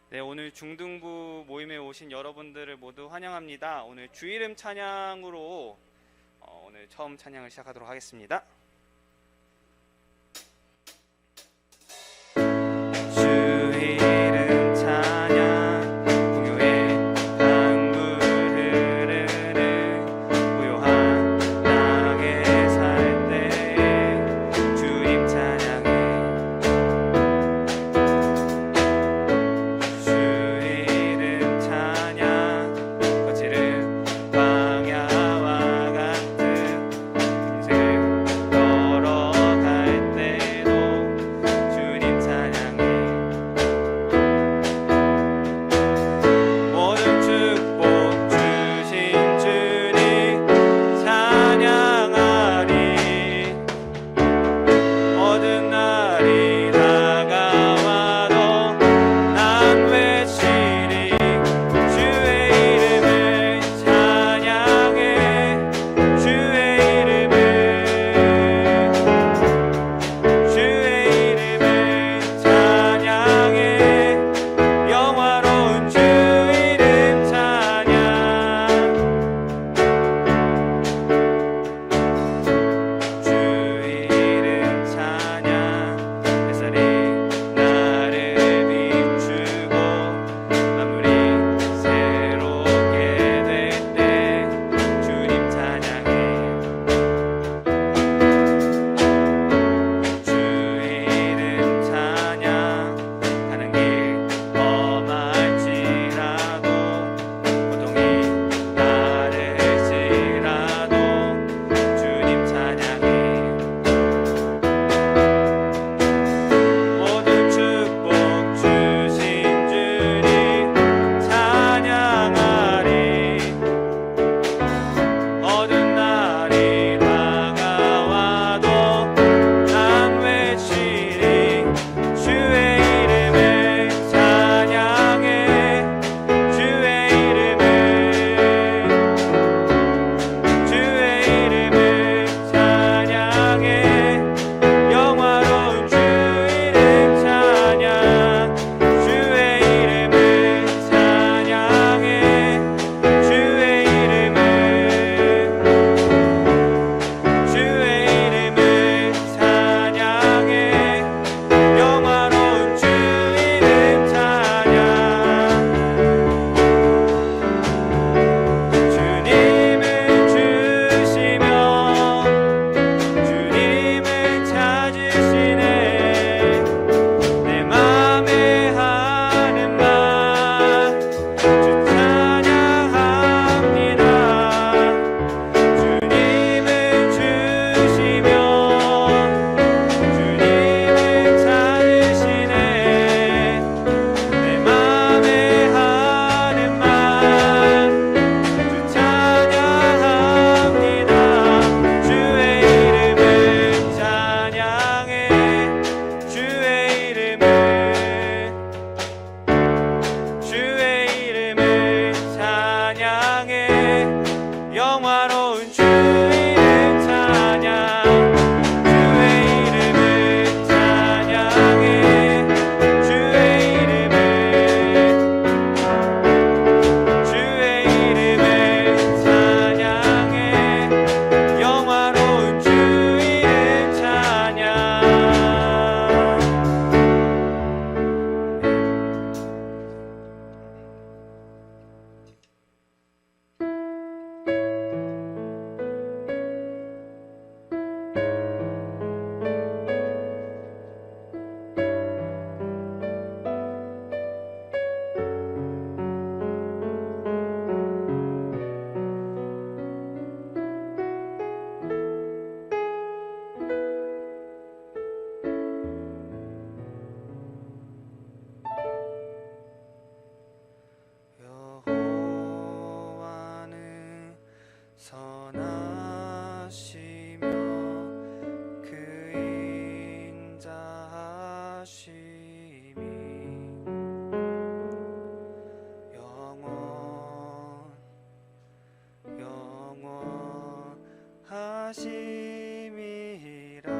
네, 오늘 중등부 모임에 오신 여러분들을 모두 환영합니다. 오늘 주 이름 찬양으로 오늘 처음 찬양을 시작하도록 하겠습니다. 주 이름 찬양 공유의 강물 흐르는 고요한 땅에 살 때에 주님 찬양해. 주 이름 찬양 거칠은 광야와 같은 인생을 걸어갈 때도 주님 찬양해. 모든 축복 주신 주님 찬양하리. 모든 날이 다가와도 난 외치리. 주의 이름을 찬양해. 주의 이름을 찬양해. 영화로운 주 이름 찬양. 주 이름 찬양. 햇살이 나를 비추고 만물이 새롭게 될 때 주님 찬양해. 주 이름 찬양. 가는 길 험할지라도 고통이 따를지라도 주님 찬양해. 모든 축복 주신 주님 찬양하리. 어두운 날이 다가와도 난 외치리. 주의 이름을 찬양해. 주의 이름을 찬양해. 영화로운 주 이름 찬양. 주의 이름을 찬양해. 주의 이름을 찬양해. 영화로운 주 이름 찬양. 주님을 주시며 주님을 찾으시네. 내 맘에 하는 말 주 찬양합니다. 주님을 주시며 주님을 찾으시네. 내 맘에 하는 말 주 찬양합니다. 주의 이름을 찬양해. 주의 이름을 찬양해. 영화로운 주 이름 찬양. 주의 이름을 찬양해. 주의 이름을 찬양해. 영화로운 주 이름 찬양. 여호와는 선하시며 그 인자하심이 영원하심이라.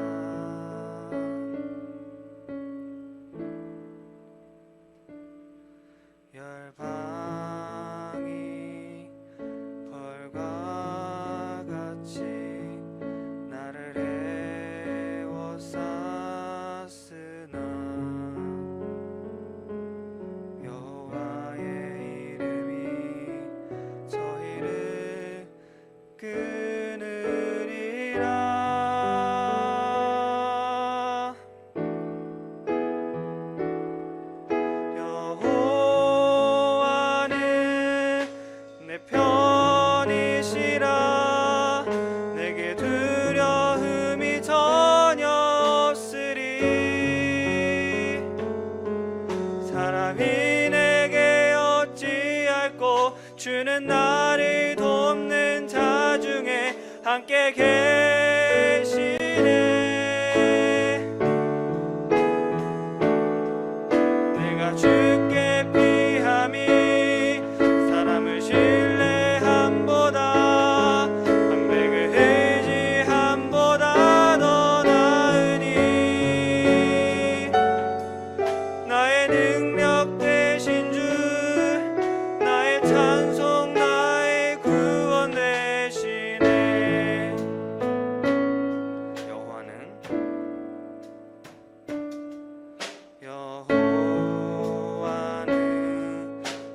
주는 나를 돕는 자 중에 함께 계시네. 내가 주께 피함이 사람을 신뢰함보다 방백을 의지함보다 더 나으니 나의 능력 되신 주 나의 찬송 나의 구원 되시네. 여호와는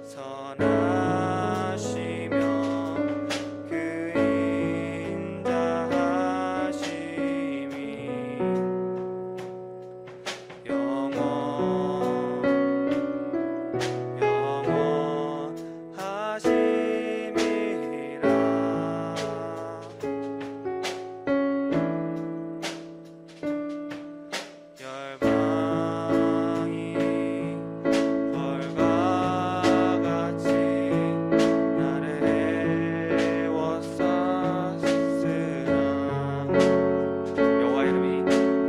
선하시며 그 인자하심이 열방이 벌과 같이 나를 애워쌌으나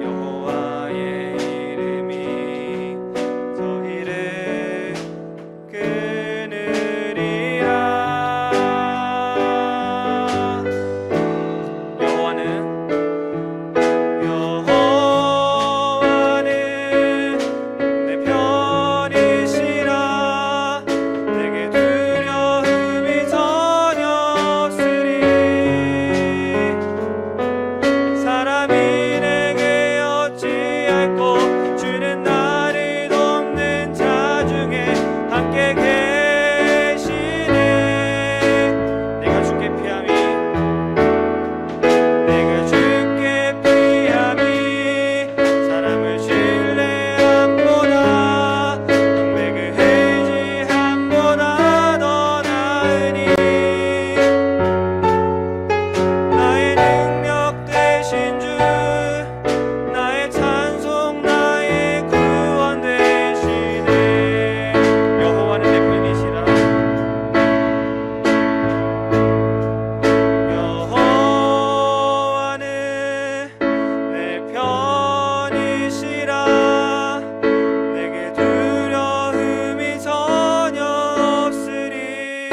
여호와의 이름이 저희를 끊으리라. 여호와는 내 편이시라. 내게 두려움이 전혀 없으리. 사람이 내게 어찌할꼬 주는 나를 돕는 자 중에 함께 계시네. 내가 주께 피함이 사람을 신뢰함보다 방백을 의지함보다 더 나으니 나의 능력 되신 주 나의 찬송 나의 구원 되시네. 여호와는 내 편이시라. 여호와는 내 편이시라. 내게 두려움이 전혀 없으리.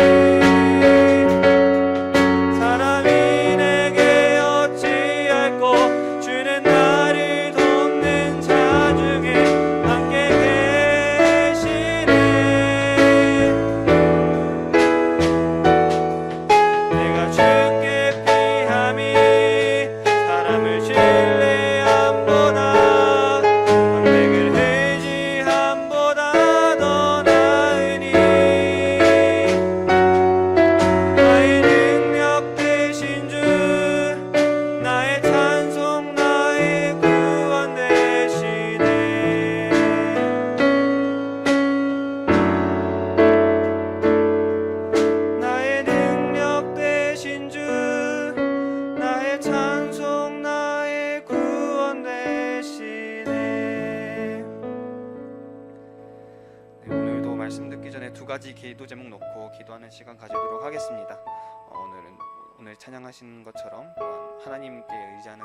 사람이 내게 어찌할꼬 주는 나를 돕는 자 중에 함께 계시네. 내가 주께 피함이 사람을 신뢰함보다 방백을 의지함보다 더 나으니 나의 능력 되신 주 나의 찬송 나의 구원 되시네. 나의 능력 되신 주 나의 찬송 나의 구원 되시네. 오늘도 말씀 듣기 전에 두 가지 기도 제목 놓고 기도하는 시간 가지도록 하겠습니다. 오늘 찬양하신 것처럼 또한 하나님께 의지하는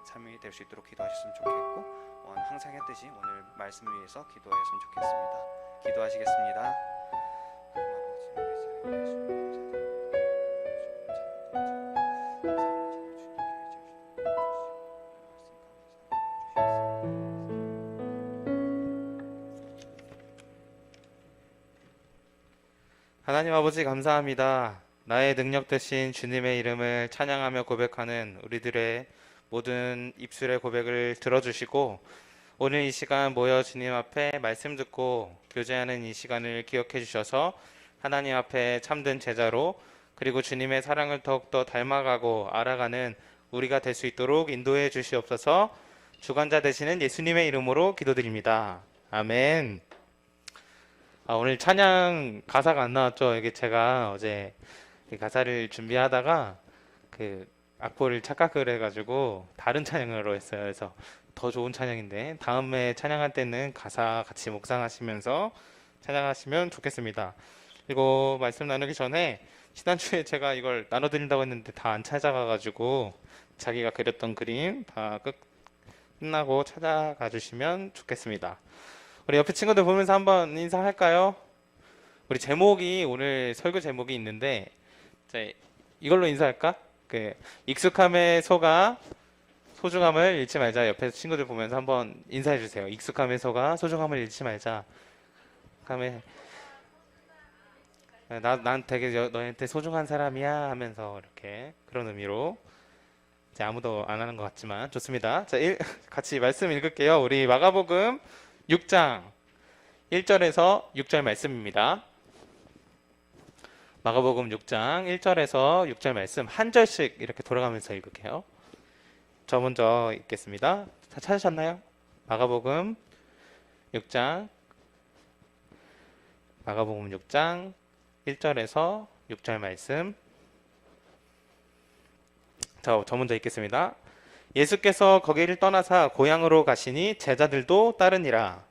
삶이 될 수 있도록 기도하셨으면 좋겠고 또한 항상 했듯이 오늘 말씀을 위해서 기도하셨으면 좋겠습니다. 기도하시겠습니다. 하나님 아버지 감사합니다. 나의 능력 되신 주님의 이름을 찬양하며 고백하는 우리들의 모든 입술의 고백을 들어주시고 오늘 이 시간 모여 주님 앞에 말씀 듣고 교제하는 이 시간을 기억해 주셔서 하나님 앞에 참된 제자로 그리고 주님의 사랑을 더욱더 닮아가고 알아가는 우리가 될 수 있도록 인도해 주시옵소서. 주관자 되시는 예수님의 이름으로 기도드립니다. 아멘. 오늘 찬양 가사가 안 나왔죠. 이게 제가 어제 가사를 준비하다가 그 악보를 착각을 해가지고 다른 찬양으로 했어요. 그래서 더 좋은 찬양인데 다음에 찬양할 때는 가사 같이 묵상하시면서 찬양하시면 좋겠습니다. 그리고 말씀 나누기 전에 지난주에 제가 이걸 나눠드린다고 했는데 다 안 찾아가가지고 자기가 그렸던 그림 다 끝나고 찾아가 주시면 좋겠습니다. 우리 옆에 친구들 보면서 한번 인사할까요? 우리 제목이 오늘 설교 제목이 있는데 자, 이걸로 인사할까? 익숙함에 속아 소중함을 잃지 말자. 옆에 친구들 보면서 한번 인사해 주세요. 익숙함에 속아 소중함을 잃지 말자. 감에 난 되게 너한테 소중한 사람이야 하면서 이렇게 그런 의미로 이제 아무도 안 하는 것 같지만 좋습니다. 자, 같이 말씀 읽을게요. 우리 마가복음 6장 1절에서 6절 말씀입니다. 마가복음 6장 1절에서 6절 말씀 한 절씩 이렇게 돌아가면서 읽을게요. 저 먼저 읽겠습니다. 다 찾으셨나요? 마가복음 6장 1절에서 6절 말씀. 저 먼저 읽겠습니다. 예수께서 거기를 떠나사 고향으로 가시니 제자들도 따르니라.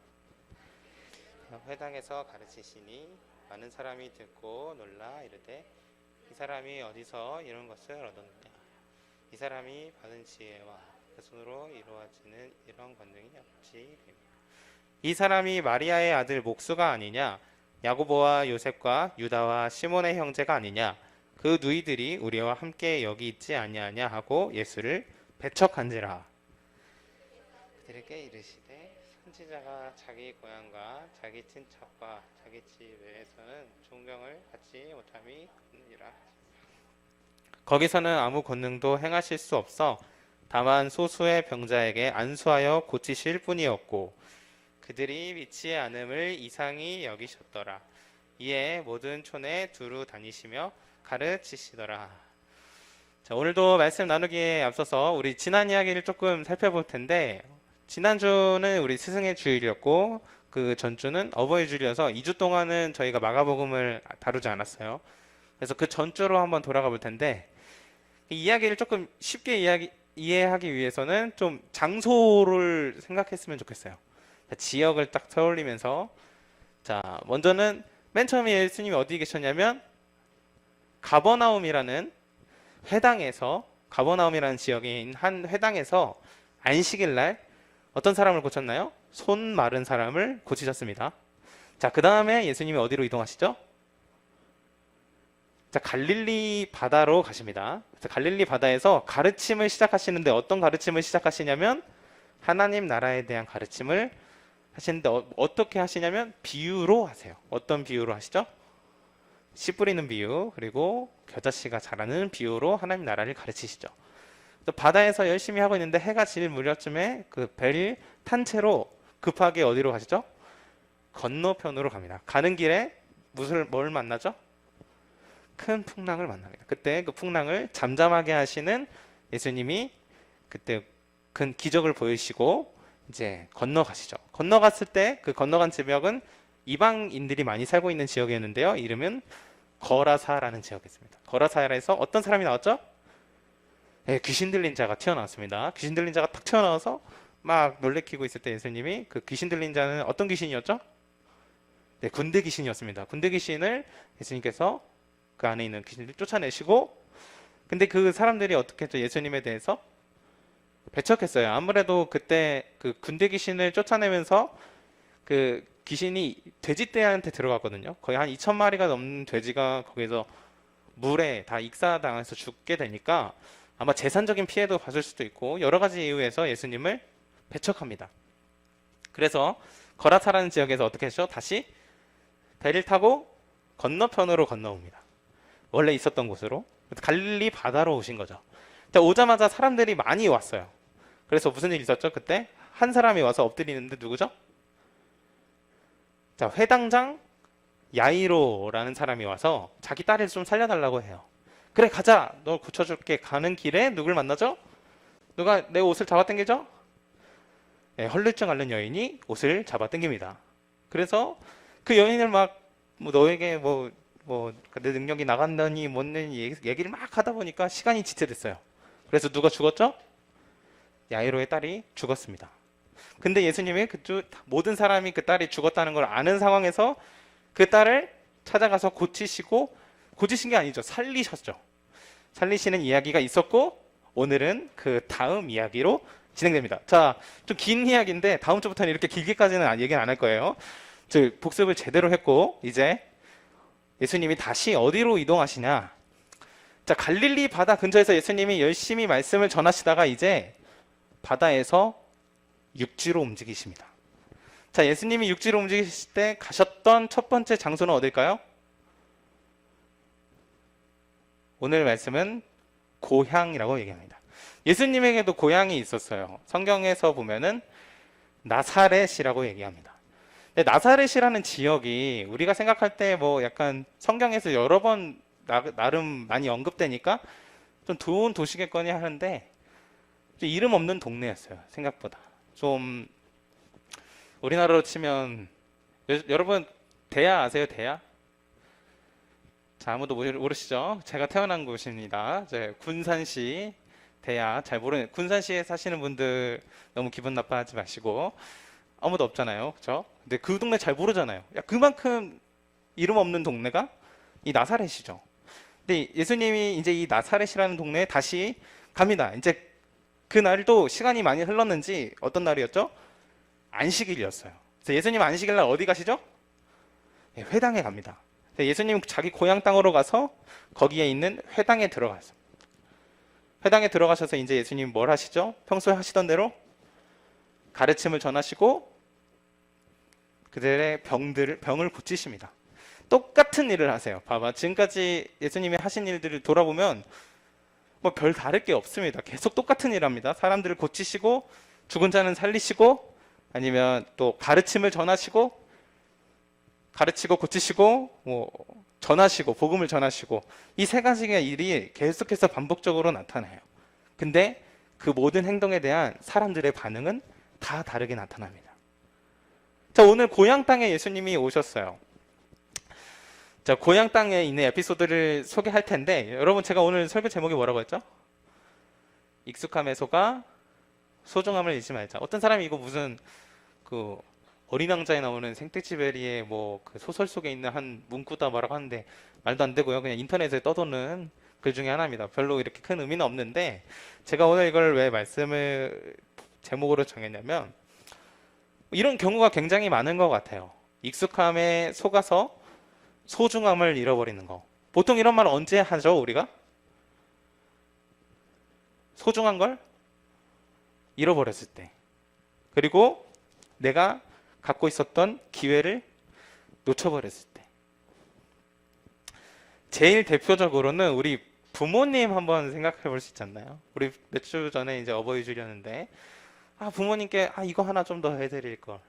회당에서 가르치시니 많은 사람이 듣고 놀라 이르되 이 사람이 어디서 이런 것을 얻었느냐. 이 사람이 받은 지혜와 그 손으로 이루어지는 이런 권능이 없지. 이 사람이 마리아의 아들 목수가 아니냐. 야고보와 요셉과 유다와 시몬의 형제가 아니냐. 그 누이들이 우리와 함께 여기 있지 아니하냐 하고 예수를 배척한지라. 그들에게 이르시되 선지자가 자기 고향과 자기 친척과 자기 집에서는 존경을 받지 못함이 없느니라. 거기서는 아무 권능도 행하실 수 없어 다만 소수의 병자에게 안수하여 고치실 뿐이었고 그들이 믿지 않음을 이상히 여기셨더라. 이에 모든 촌에 두루 다니시며 가르치시더라. 자, 오늘도 말씀 나누기에 앞서서 우리 지난 이야기를 조금 살펴볼 텐데 지난주는 우리 스승의 주일이었고 그 전주는 어버이 주일이어서 2주 동안은 저희가 마가복음을 다루지 않았어요. 그래서 그 전주로 한번 돌아가 볼 텐데 이 이야기를 조금 쉽게 이해하기 위해서는 좀 장소를 생각했으면 좋겠어요. 지역을 딱 떠올리면서 자, 먼저는 맨 처음에 예수님이 어디 계셨냐면 가버나움이라는 지역인 한 회당에서 안식일 날 어떤 사람을 고쳤나요? 손 마른 사람을 고치셨습니다. 자, 그 다음에 예수님이 어디로 이동하시죠? 자, 갈릴리 바다로 가십니다. 갈릴리 바다에서 가르침을 시작하시는데 어떤 가르침을 시작하시냐면 하나님 나라에 대한 가르침을 하시는데 어떻게 하시냐면 비유로 하세요. 어떤 비유로 하시죠? 씨 뿌리는 비유 그리고 겨자씨가 자라는 비유로 하나님 나라를 가르치시죠. 또 바다에서 열심히 하고 있는데 해가 질 무렵쯤에 그 배를 탄 채로 급하게 어디로 가시죠? 건너편으로 갑니다. 가는 길에 뭘 만나죠? 큰 풍랑을 만납니다. 그때 그 풍랑을 잠잠하게 하시는 예수님이 그때 큰 기적을 보이시고 이제 건너가시죠. 건너갔을 때 그 건너간 지역은 이방인들이 많이 살고 있는 지역이었는데요. 이름은 거라사라는 지역이었습니다. 거라사에서 어떤 사람이 나왔죠? 네, 귀신 들린 자가 튀어나왔습니다. 귀신 들린 자가 탁 튀어나와서 막 놀래키고 있을 때 예수님이 그 귀신 들린 자는 어떤 귀신이었죠? 네, 군대 귀신이었습니다. 군대 귀신을 예수님께서 그 안에 있는 귀신들 쫓아내시고 근데 그 사람들이 어떻게 했죠? 예수님에 대해서 배척했어요. 아무래도 그때 그 군대 귀신을 쫓아내면서 그 귀신이 돼지떼한테 들어갔거든요. 거의 한 2,000마리가 넘는 돼지가 거기서 물에 다 익사당해서 죽게 되니까 아마 재산적인 피해도 받을 수도 있고 여러 가지 이유에서 예수님을 배척합니다. 그래서 거라사라는 지역에서 어떻게 했죠? 다시 배를 타고 건너편으로 건너옵니다. 원래 있었던 곳으로 갈릴리 바다로 오신 거죠. 오자마자 사람들이 많이 왔어요. 그래서 무슨 일이 있었죠? 그때 한 사람이 와서 엎드리는데 누구죠? 자, 회당장 야이로라는 사람이 와서 자기 딸을 좀 살려달라고 해요. 그래, 가자. 너 고쳐줄게. 가는 길에 누굴 만나죠? 누가 내 옷을 잡아당기죠? 네, 헐레증 앓는 여인이 옷을 잡아당깁니다. 그래서 그 여인을 막 너에게 내 능력이 나간다니 뭐는 얘기를 막 하다 보니까 시간이 지체됐어요. 그래서 누가 죽었죠? 야이로의 딸이 죽었습니다. 근데 예수님이 모든 사람이 그 딸이 죽었다는 걸 아는 상황에서 그 딸을 찾아가서 고치신 게 아니죠. 살리셨죠. 살리시는 이야기가 있었고 오늘은 그 다음 이야기로 진행됩니다. 자, 좀 긴 이야기인데 다음 주부터는 이렇게 길게까지는 얘기는 안 할 거예요. 즉 복습을 제대로 했고 이제 예수님이 다시 어디로 이동하시냐? 자, 갈릴리 바다 근처에서 예수님이 열심히 말씀을 전하시다가 이제 바다에서 육지로 움직이십니다. 자, 예수님이 육지로 움직이실 때 가셨던 첫 번째 장소는 어딜까요? 오늘 말씀은 고향이라고 얘기합니다. 예수님에게도 고향이 있었어요. 성경에서 보면은 나사렛이라고 얘기합니다. 근데 나사렛이라는 지역이 우리가 생각할 때 뭐 약간 성경에서 여러 번 나름 많이 언급되니까 좀 좋은 도시겠거니 하는데 좀 이름 없는 동네였어요. 생각보다. 좀 우리나라로 치면 여러분 대야 아세요? 대야? 자, 아무도 모르시죠? 제가 태어난 곳입니다. 군산시 대야. 잘 모르는 군산시에 사시는 분들 너무 기분 나빠하지 마시고 아무도 없잖아요. 그렇죠? 근데 그 동네 잘 모르잖아요. 야, 그만큼 이름 없는 동네가 이 나사렛이죠. 근데 예수님이 이제 이 나사렛이라는 동네에 다시 갑니다. 이제 그 날도 시간이 많이 흘렀는지 어떤 날이었죠? 안식일이었어요. 그래서 예수님 안식일 날 어디 가시죠? 네, 회당에 갑니다. 예수님 자기 고향 땅으로 가서 거기에 있는 회당에 들어갔어요. 회당에 들어가셔서 이제 예수님 뭘 하시죠? 평소에 하시던 대로 가르침을 전하시고 그들의 병을 고치십니다. 똑같은 일을 하세요. 봐봐, 지금까지 예수님이 하신 일들을 돌아보면 뭐 별 다를 게 없습니다. 계속 똑같은 일 합니다. 사람들을 고치시고 죽은 자는 살리시고 아니면 또 가르침을 전하시고 가르치고 고치시고 뭐 전하시고 복음을 전하시고 이 세 가지의 일이 계속해서 반복적으로 나타나요. 근데 그 모든 행동에 대한 사람들의 반응은 다 다르게 나타납니다. 자, 오늘 고향 땅에 예수님이 오셨어요. 자, 고향 땅에 있는 에피소드를 소개할 텐데 여러분 제가 오늘 설교 제목이 뭐라고 했죠? 익숙함의 소가 소중함을 잊지 말자. 어떤 사람이 이거 무슨 그 어린 왕자에 나오는 생텍쥐베리의 뭐 그 소설 속에 있는 한 문구다 뭐라고 하는데 말도 안 되고요. 그냥 인터넷에 떠도는 글 중에 하나입니다. 별로 이렇게 큰 의미는 없는데 제가 오늘 이걸 왜 말씀을 제목으로 정했냐면 이런 경우가 굉장히 많은 것 같아요. 익숙함에 속아서 소중함을 잃어버리는 거. 보통 이런 말 언제 하죠, 우리가? 소중한 걸 잃어버렸을 때. 그리고 내가 갖고 있었던 기회를 놓쳐버렸을 때. 제일 대표적으로는 우리 부모님 한번 생각해 볼 수 있지 않나요? 우리 몇 주 전에 이제 어버이 주렸는데 부모님께 이거 하나 좀 더 해드릴 걸.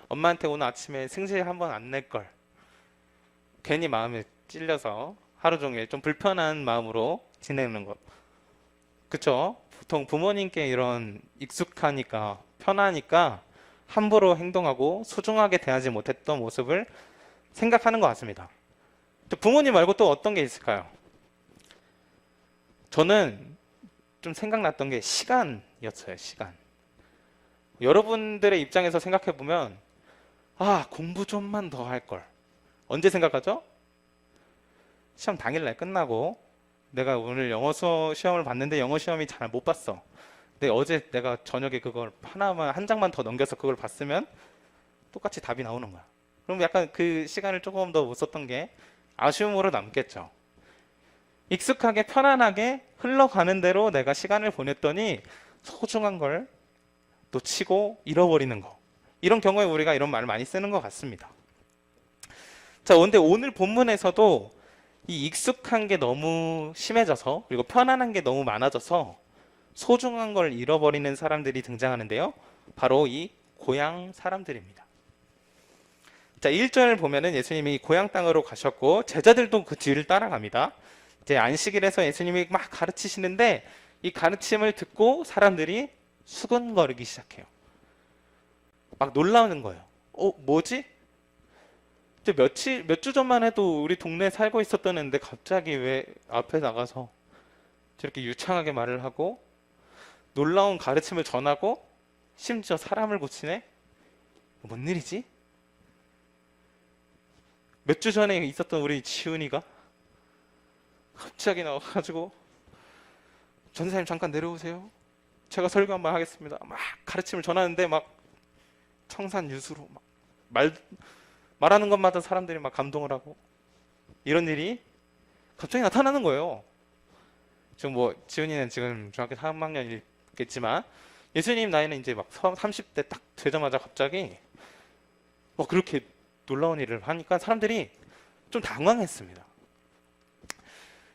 엄마한테 오늘 아침에 승질 한번 안 낼 걸. 괜히 마음에 찔려서 하루 종일 좀 불편한 마음으로 지내는 것. 그쵸? 보통 부모님께 이런 익숙하니까 편하니까 함부로 행동하고 소중하게 대하지 못했던 모습을 생각하는 것 같습니다. 부모님 말고 또 어떤 게 있을까요? 저는 좀 생각났던 게 시간이었어요. 시간. 여러분들의 입장에서 생각해 보면 공부 좀만 더 할 걸. 언제 생각하죠? 시험 당일날 끝나고 내가 오늘 영어 시험을 봤는데 영어 시험이 잘 못 봤어. 근데 어제 내가 저녁에 그걸 한 장만 더 넘겨서 그걸 봤으면 똑같이 답이 나오는 거야. 그럼 약간 그 시간을 조금 더 못 썼던 게 아쉬움으로 남겠죠. 익숙하게 편안하게 흘러가는 대로 내가 시간을 보냈더니 소중한 걸 놓치고 잃어버리는 거. 이런 경우에 우리가 이런 말을 많이 쓰는 것 같습니다. 자, 근데 오늘 본문에서도 이 익숙한 게 너무 심해져서 그리고 편안한 게 너무 많아져서 소중한 걸 잃어버리는 사람들이 등장하는데요. 바로 이 고향 사람들입니다. 자, 1절 보면은 예수님이 고향 땅으로 가셨고 제자들도 그 뒤를 따라갑니다. 이제 안식일에서 예수님이 막 가르치시는데 이 가르침을 듣고 사람들이 수근거리기 시작해요. 막 놀라는 거예요. 뭐지? 몇 주 전만 해도 우리 동네에 살고 있었던 애인데 갑자기 왜 앞에 나가서 저렇게 유창하게 말을 하고 놀라운 가르침을 전하고 심지어 사람을 고치네? 뭔 일이지? 몇 주 전에 있었던 우리 지훈이가 갑자기 나와가지고 전사님 잠깐 내려오세요. 제가 설교 한번 하겠습니다. 막 가르침을 전하는데 막 청산유수로 막 말하는 것마다 사람들이 막 감동을 하고 이런 일이 갑자기 나타나는 거예요. 지금 뭐 지훈이는 지금 중학교 3학년이겠지만 예수님 나이는 이제 막 30대 딱 되자마자 갑자기 뭐 그렇게 놀라운 일을 하니까 사람들이 좀 당황했습니다.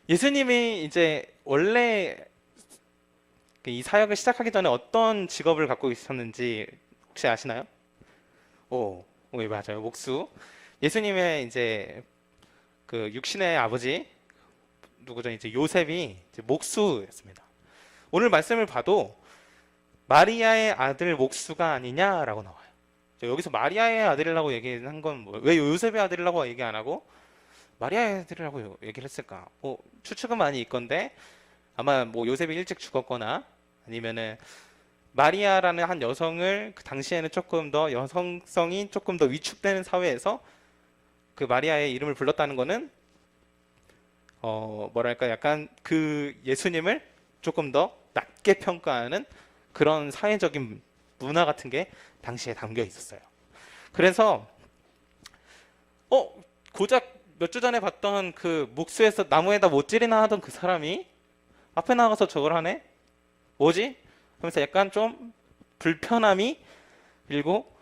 예수님이 이제 원래 이 사역을 시작하기 전에 어떤 직업을 갖고 있었는지 혹시 아시나요? 예, 맞아요. 목수. 예수님의 이제 그 육신의 아버지 누구죠? 이제 요셉이 이제 목수였습니다. 오늘 말씀을 봐도 마리아의 아들 목수가 아니냐라고 나와요. 여기서 마리아의 아들이라고 얘기한 건 왜 요셉의 아들이라고 얘기 안 하고 마리아의 아들이라고 얘기를 했을까? 추측은 많이 있건데 아마 뭐 요셉이 일찍 죽었거나 아니면은 마리아라는 한 여성을 그 당시에는 조금 더 여성성이 조금 더 위축되는 사회에서 그 마리아의 이름을 불렀다는 거는 뭐랄까 약간 그 예수님을 조금 더 낮게 평가하는 그런 사회적인 문화 같은 게 당시에 담겨 있었어요. 그래서 고작 몇 주 전에 봤던 그 목수에서 나무에다 못질이나 하던 그 사람이 앞에 나가서 저걸 하네? 뭐지? 하면서 약간 좀 불편함이, 그리고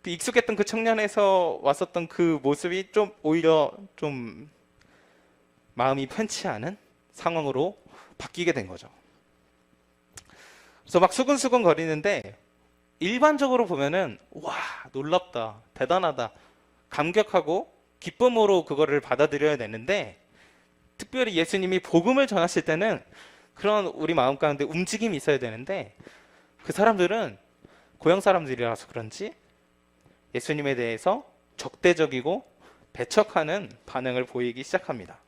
그 익숙했던 그 청년에서 왔었던 그 모습이 좀 오히려 좀 마음이 편치 않은 상황으로 바뀌게 된 거죠. 그래서 막 수근수근 거리는데 일반적으로 보면은 와, 놀랍다, 대단하다, 감격하고 기쁨으로 그거를 받아들여야 되는데, 특별히 예수님이 복음을 전하실 때는 그런 우리 마음 가운데 움직임이 있어야 되는데, 그 사람들은 고향 사람들이라서 그런지 예수님에 대해서 적대적이고 배척하는 반응을 보이기 시작합니다.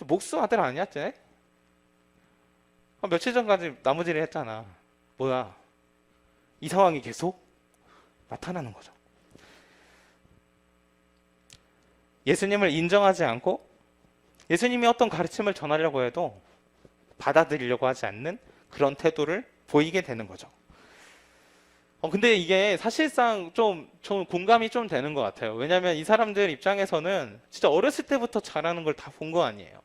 목수 아들 아니야, 쟤? 며칠 전까지 나무질을 했잖아. 뭐야? 이 상황이 계속 나타나는 거죠. 예수님을 인정하지 않고 예수님이 어떤 가르침을 전하려고 해도 받아들이려고 하지 않는 그런 태도를 보이게 되는 거죠. 근데 이게 사실상 좀 공감이 좀 되는 것 같아요. 왜냐하면 이 사람들 입장에서는 진짜 어렸을 때부터 잘하는 걸 다 본 거 아니에요.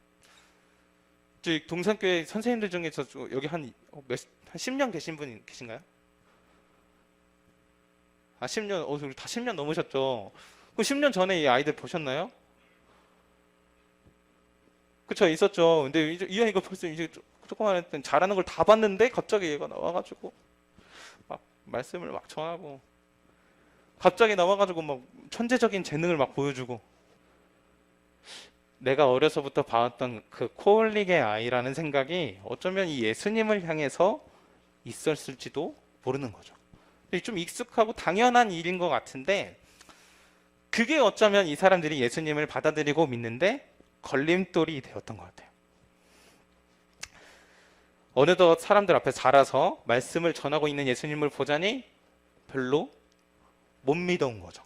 동산교회 선생님들 중에서 여기 한 10년 계신 분 계신가요? 10년, 우리 다 10년 넘으셨죠? 그 10년 전에 이 아이들 보셨나요? 그쵸, 있었죠. 근데 이 아이가 벌써 이제 조그만 했던 잘하는 걸 다 봤는데 갑자기 얘가 나와가지고 막 말씀을 막 전하고, 갑자기 나와가지고 막 천재적인 재능을 막 보여주고, 내가 어려서부터 봐왔던 그 코올릭의 아이라는 생각이 어쩌면 이 예수님을 향해서 있었을지도 모르는 거죠. 좀 익숙하고 당연한 일인 것 같은데, 그게 어쩌면 이 사람들이 예수님을 받아들이고 믿는데 걸림돌이 되었던 것 같아요. 어느덧 사람들 앞에 자라서 말씀을 전하고 있는 예수님을 보자니 별로 못 믿어온 거죠.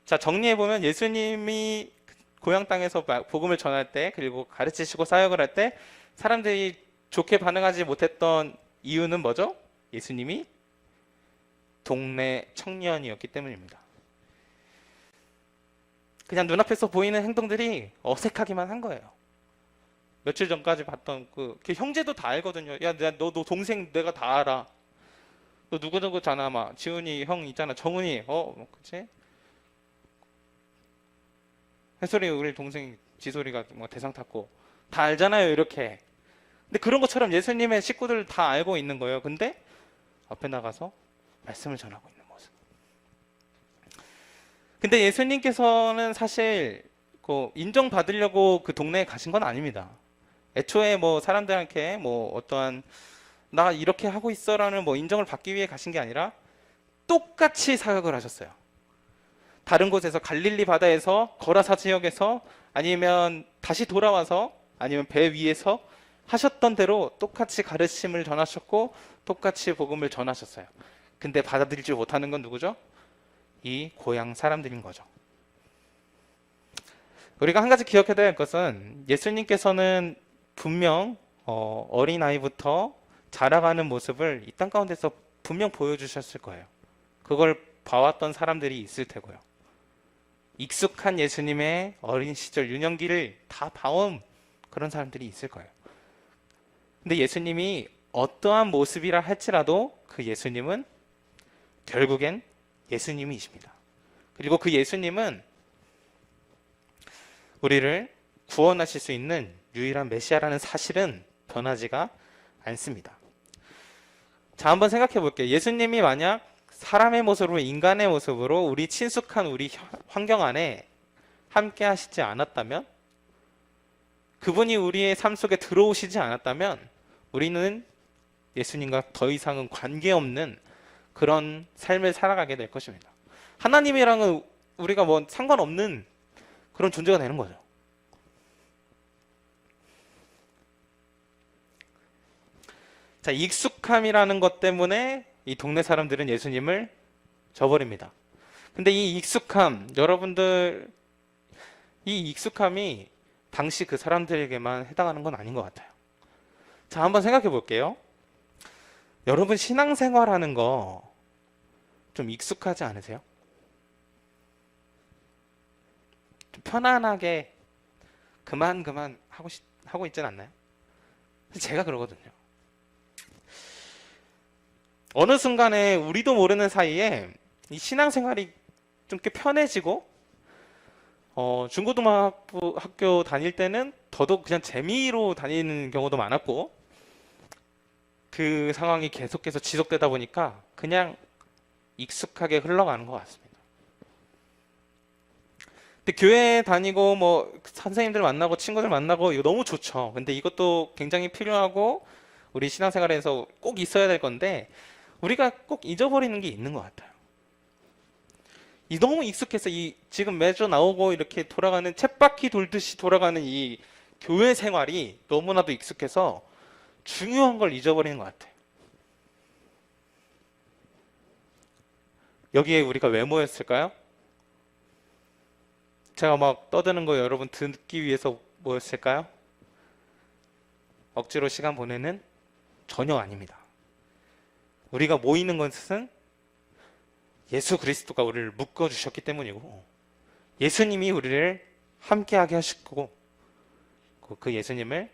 자, 정리해보면 예수님이 고향 땅에서 복음을 전할 때, 그리고 가르치시고 사역을 할 때 사람들이 좋게 반응하지 못했던 이유는 뭐죠? 예수님이 동네 청년이었기 때문입니다. 그냥 눈앞에서 보이는 행동들이 어색하기만 한 거예요. 며칠 전까지 봤던 그 형제도 다 알거든요. 야, 너 동생 내가 다 알아. 너 누구잖아. 막 지훈이 형 있잖아. 정훈이. 그치? 해솔이 우리 동생 지솔이가 뭐 대상 탔고 다 알잖아요, 이렇게. 근데 그런 것처럼 예수님의 식구들 다 알고 있는 거예요. 근데 앞에 나가서 말씀을 전하고 있는 모습. 근데 예수님께서는 사실 인정받으려고 그 동네에 가신 건 아닙니다. 애초에 뭐 사람들한테 뭐 어떠한 나 이렇게 하고 있어라는 뭐 인정을 받기 위해 가신 게 아니라 똑같이 사역을 하셨어요. 다른 곳에서 갈릴리 바다에서 거라사 지역에서 아니면 다시 돌아와서 아니면 배 위에서 하셨던 대로 똑같이 가르침을 전하셨고 똑같이 복음을 전하셨어요. 근데 받아들이지 못하는 건 누구죠? 이 고향 사람들인 거죠. 우리가 한 가지 기억해야 될 것은 예수님께서는 분명 어린아이부터 자라가는 모습을 이 땅 가운데서 분명 보여주셨을 거예요. 그걸 봐왔던 사람들이 있을 테고요. 익숙한 예수님의 어린 시절 유년기를 다 봐온 그런 사람들이 있을 거예요. 근데 예수님이 어떠한 모습이라 할지라도 그 예수님은 결국엔 예수님이십니다. 그리고 그 예수님은 우리를 구원하실 수 있는 유일한 메시아라는 사실은 변하지가 않습니다. 자, 한번 생각해 볼게요. 예수님이 만약 사람의 모습으로, 인간의 모습으로 우리 친숙한 우리 환경 안에 함께 하시지 않았다면, 그분이 우리의 삶 속에 들어오시지 않았다면 우리는 예수님과 더 이상은 관계없는 그런 삶을 살아가게 될 것입니다. 하나님이랑은 우리가 뭐 상관없는 그런 존재가 되는 거죠. 자, 익숙함이라는 것 때문에 이 동네 사람들은 예수님을 저버립니다. 근데 이 익숙함, 여러분들, 이 익숙함이 당시 그 사람들에게만 해당하는 건 아닌 것 같아요. 자, 한번 생각해 볼게요. 여러분, 신앙생활하는 거 좀 익숙하지 않으세요? 좀 편안하게 그만 하고 있진 않나요? 제가 그러거든요. 어느 순간에 우리도 모르는 사이에 이 신앙생활이 좀 꽤 편해지고, 중고등학교 다닐 때는 더더욱 그냥 재미로 다니는 경우도 많았고, 그 상황이 계속해서 지속되다 보니까 그냥 익숙하게 흘러가는 것 같습니다. 근데 교회 다니고 뭐 선생님들 만나고 친구들 만나고 이거 너무 좋죠. 근데 이것도 굉장히 필요하고 우리 신앙생활에서 꼭 있어야 될 건데, 우리가 꼭 잊어버리는 게 있는 것 같아요. 이 너무 익숙해서 이 지금 매주 나오고 이렇게 돌아가는 쳇바퀴 돌듯이 돌아가는 이 교회 생활이 너무나도 익숙해서 중요한 걸 잊어버리는 것 같아요. 여기에 우리가 왜 모였을까요? 제가 막 떠드는 거 여러분 듣기 위해서 모였을까요? 억지로 시간 보내는? 전혀 아닙니다. 우리가 모이는 것은 예수 그리스도가 우리를 묶어주셨기 때문이고, 예수님이 우리를 함께하게 하시고, 그 예수님을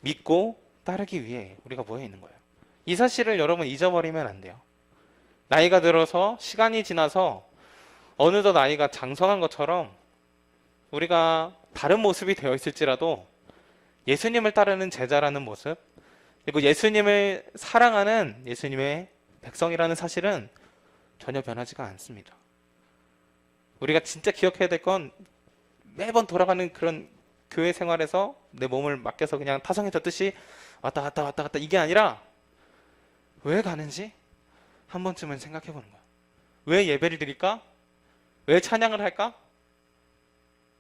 믿고 따르기 위해 우리가 모여 있는 거예요. 이 사실을 여러분 잊어버리면 안 돼요. 나이가 들어서 시간이 지나서 어느덧 나이가 장성한 것처럼 우리가 다른 모습이 되어 있을지라도 예수님을 따르는 제자라는 모습, 그리고 예수님을 사랑하는 예수님의 백성이라는 사실은 전혀 변하지가 않습니다. 우리가 진짜 기억해야 될 건 매번 돌아가는 그런 교회 생활에서 내 몸을 맡겨서 그냥 타성에 젖듯이 왔다 갔다 이게 아니라 왜 가는지 한 번쯤은 생각해 보는 거야. 왜 예배를 드릴까? 왜 찬양을 할까?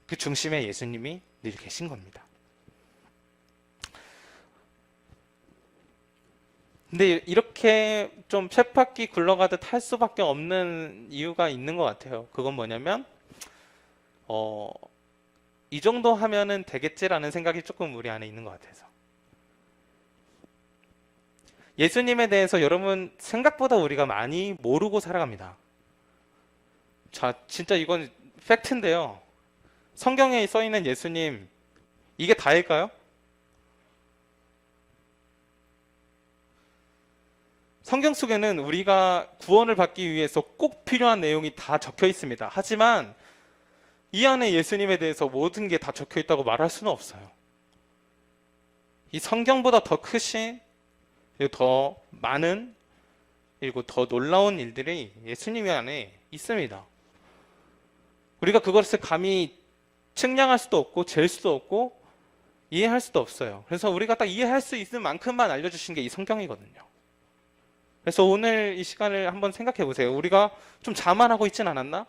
그 중심에 예수님이 늘 계신 겁니다. 근데 이렇게 좀 쳇바퀴 굴러가듯 할 수밖에 없는 이유가 있는 것 같아요. 그건 뭐냐면 이 정도 하면은 되겠지라는 생각이 조금 우리 안에 있는 것 같아서. 예수님에 대해서 여러분 생각보다 우리가 많이 모르고 살아갑니다. 자, 진짜 이건 팩트인데요. 성경에 써 있는 예수님, 이게 다일까요? 성경 속에는 우리가 구원을 받기 위해서 꼭 필요한 내용이 다 적혀 있습니다. 하지만 이 안에 예수님에 대해서 모든 게 다 적혀 있다고 말할 수는 없어요. 이 성경보다 더 크신, 그리고 더 많은, 그리고 더 놀라운 일들이 예수님 안에 있습니다. 우리가 그것을 감히 측량할 수도 없고 잴 수도 없고 이해할 수도 없어요. 그래서 우리가 딱 이해할 수 있는 만큼만 알려주신 게 이 성경이거든요. 그래서 오늘 이 시간을 한번 생각해 보세요. 우리가 좀 자만하고 있진 않았나?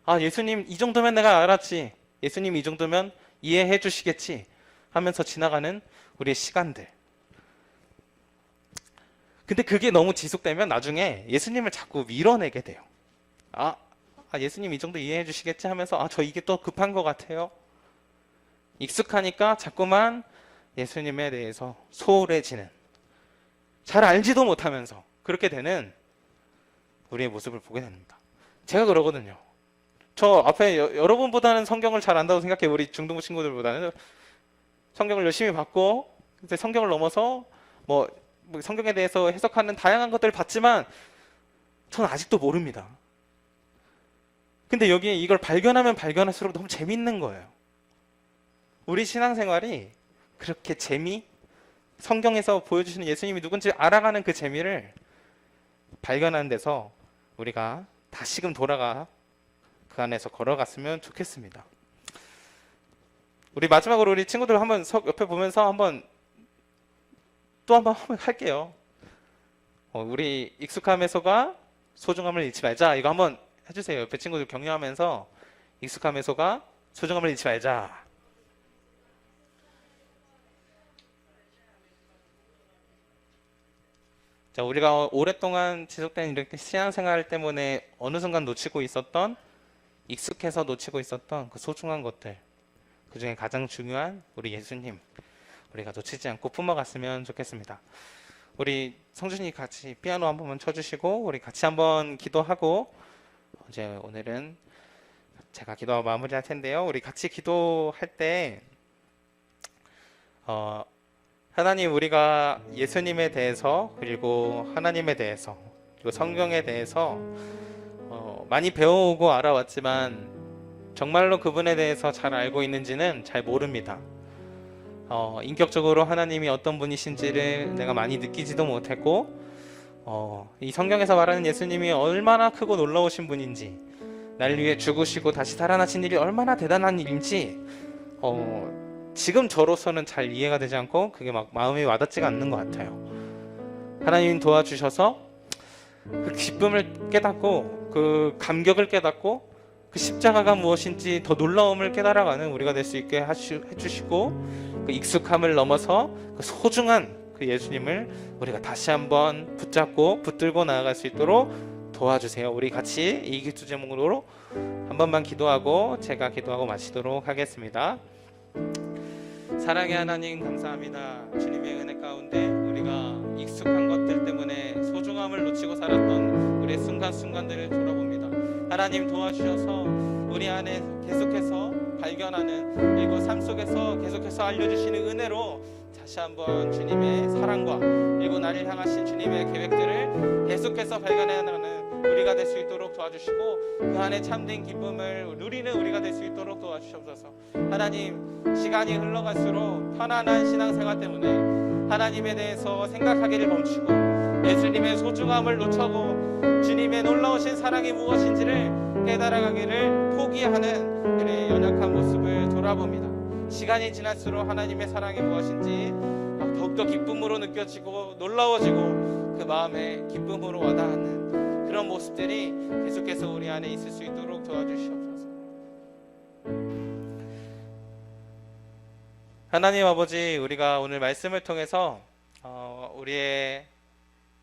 아, 예수님 이 정도면 내가 알았지, 예수님 이 정도면 이해해 주시겠지 하면서 지나가는 우리의 시간들. 근데 그게 너무 지속되면 나중에 예수님을 자꾸 밀어내게 돼요. 예수님 이 정도 이해해 주시겠지 하면서 저 이게 또 급한 것 같아요. 익숙하니까 자꾸만 예수님에 대해서 소홀해지는, 잘 알지도 못하면서 그렇게 되는 우리의 모습을 보게 됩니다. 제가 그러거든요. 저 앞에 여러분보다는 성경을 잘 안다고 생각해요. 우리 중등부 친구들보다는 성경을 열심히 받고 이제 성경을 넘어서 뭐 성경에 대해서 해석하는 다양한 것들을 봤지만 저는 아직도 모릅니다. 근데 여기에 이걸 발견하면 발견할수록 너무 재밌는 거예요. 우리 신앙생활이 그렇게 성경에서 보여주시는 예수님이 누군지 알아가는 그 재미를 발견하는 데서 우리가 다시금 돌아가 그 안에서 걸어갔으면 좋겠습니다. 우리 마지막으로 우리 친구들 한번 옆에 보면서 한번 할게요. 우리 익숙함에서가 소중함을 잃지 말자. 이거 한번 해주세요. 옆에 친구들 격려하면서 익숙함에서가 소중함을 잃지 말자. 자, 우리가 오랫동안 지속된 이렇게 신앙생활 때문에 어느 순간 익숙해서 놓치고 있었던 그 소중한 것들, 그 중에 가장 중요한 우리 예수님, 우리가 놓치지 않고 품어갔으면 좋겠습니다. 우리 성준이 같이 피아노 한 번만 쳐주시고 우리 같이 한번 기도하고 이제 오늘은 제가 기도하고 마무리할 텐데요. 우리 같이 기도할 때 하나님, 우리가 예수님에 대해서 그리고 하나님에 대해서 그리고 성경에 대해서 많이 배워오고 알아왔지만 정말로 그분에 대해서 잘 알고 있는지는 잘 모릅니다. 인격적으로 하나님이 어떤 분이신지를 내가 많이 느끼지도 못했고 이 성경에서 말하는 예수님이 얼마나 크고 놀라우신 분인지, 나를 위해 죽으시고 다시 살아나신 일이 얼마나 대단한 일인지 지금 저로서는 잘 이해가 되지 않고 그게 막 마음에 와닿지가 않는 것 같아요. 하나님 도와주셔서 그 기쁨을 깨닫고 그 감격을 깨닫고 그 십자가가 무엇인지 더 놀라움을 깨달아가는 우리가 될 수 있게 해주시고 그 익숙함을 넘어서 그 소중한 그 예수님을 우리가 다시 한번 붙잡고 붙들고 나아갈 수 있도록 도와주세요. 우리 같이 이 기도 제목으로 한 번만 기도하고 제가 기도하고 마치도록 하겠습니다. 사랑의 하나님, 감사합니다. 주님의 은혜 가운데 우리가 익숙한 것들 때문에 소중함을 놓치고 살았던 우리의 순간순간들을 돌아봅니다. 하나님 도와주셔서 우리 안에 계속해서 발견하는, 그리고 삶 속에서 계속해서 알려주시는 은혜로 다시 한번 주님의 사랑과 그리고 나를 향하신 주님의 계획들을 계속해서 발견해나가는 우리가 될 수 있도록 도와주시고 그 안에 참된 기쁨을 누리는 우리가 될 수 있도록 도와주시옵소서. 하나님, 시간이 흘러갈수록 편안한 신앙생활 때문에 하나님에 대해서 생각하기를 멈추고 예수님의 소중함을 놓쳐고 주님의 놀라우신 사랑이 무엇인지를 깨달아가기를 포기하는 그의 연약한 모습을 돌아봅니다. 시간이 지날수록 하나님의 사랑이 무엇인지 더욱더 기쁨으로 느껴지고 놀라워지고 그 마음에 기쁨으로 와닿는 그런 모습들이 계속해서 우리 안에 있을 수 있도록 도와주시옵소서. 하나님 아버지, 우리가 오늘 말씀을 통해서 우리의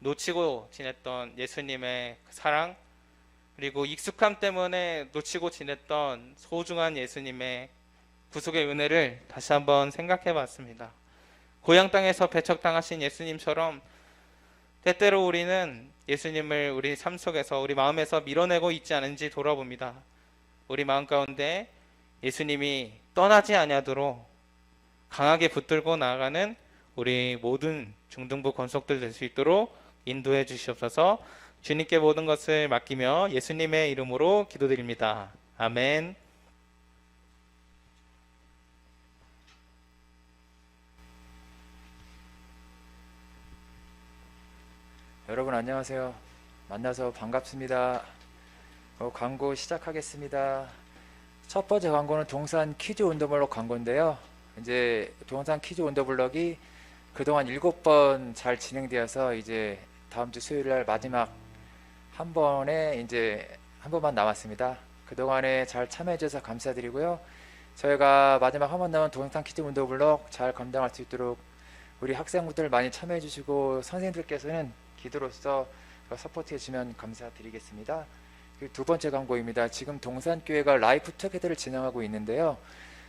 놓치고 지냈던 예수님의 사랑, 그리고 익숙함 때문에 놓치고 지냈던 소중한 예수님의 구속의 은혜를 다시 한번 생각해 봤습니다. 고향 땅에서 배척당하신 예수님처럼 때때로 우리는 예수님을 우리 삶 속에서 우리 마음에서 밀어내고 있지 않은지 돌아봅니다. 우리 마음 가운데 예수님이 떠나지 아니하도록 강하게 붙들고 나아가는 우리 모든 중등부 권속들 될 수 있도록 인도해 주시옵소서. 주님께 모든 것을 맡기며 예수님의 이름으로 기도드립니다. 아멘. 여러분 안녕하세요. 만나서 반갑습니다. 광고 시작하겠습니다. 첫 번째 광고는 동산 퀴즈 온더블럭 광고인데요. 이제 동산 퀴즈 온더블럭이 그동안 7번 잘 진행되어서 이제 다음 주 수요일 날 마지막 한 번에 이제 한 번만 남았습니다. 그동안에 잘 참여해 주셔서 감사드리고요. 저희가 마지막 한 번 남은 동영상 퀴즈 온더블럭 잘 감당할 수 있도록 우리 학생분들 많이 참여해 주시고 선생님들께서는 기도로서 서포트해 주면 감사드리겠습니다. 그리고 두 번째 광고입니다. 지금 동산교회가 라이프 투게더를 진행하고 있는데요.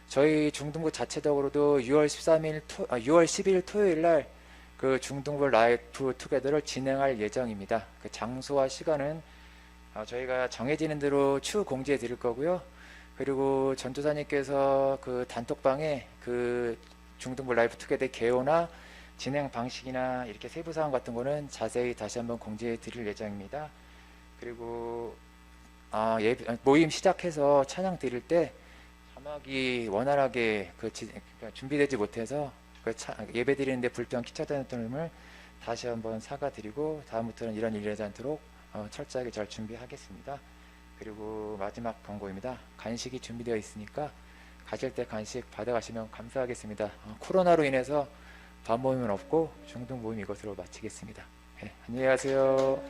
저희 중등부 자체적으로도 6월 10일 토요일 날 그 중등부 라이프 투게더를 진행할 예정입니다. 그 장소와 시간은 저희가 정해지는 대로 추후 공지해 드릴 거고요. 그리고 전도사님께서 그 단톡방에 그 중등부 라이프 투게더 개요나 진행 방식이나 이렇게 세부 사항 같은 거는 자세히 다시 한번 공지해 드릴 예정입니다. 그리고 모임 시작해서 찬양 드릴 때 자막이 원활하게 준비되지 못해서 예배 드리는데 불편 끼쳤다는 점을 다시 한번 사과드리고 다음부터는 이런 일이 일어나지 않도록 철저하게 잘 준비하겠습니다. 그리고 마지막 광고입니다. 간식이 준비되어 있으니까 가실 때 간식 받아가시면 감사하겠습니다. 코로나로 인해서 밤 모임은 없고 중등 모임 이것으로 마치겠습니다. 네, 안녕히 가세요.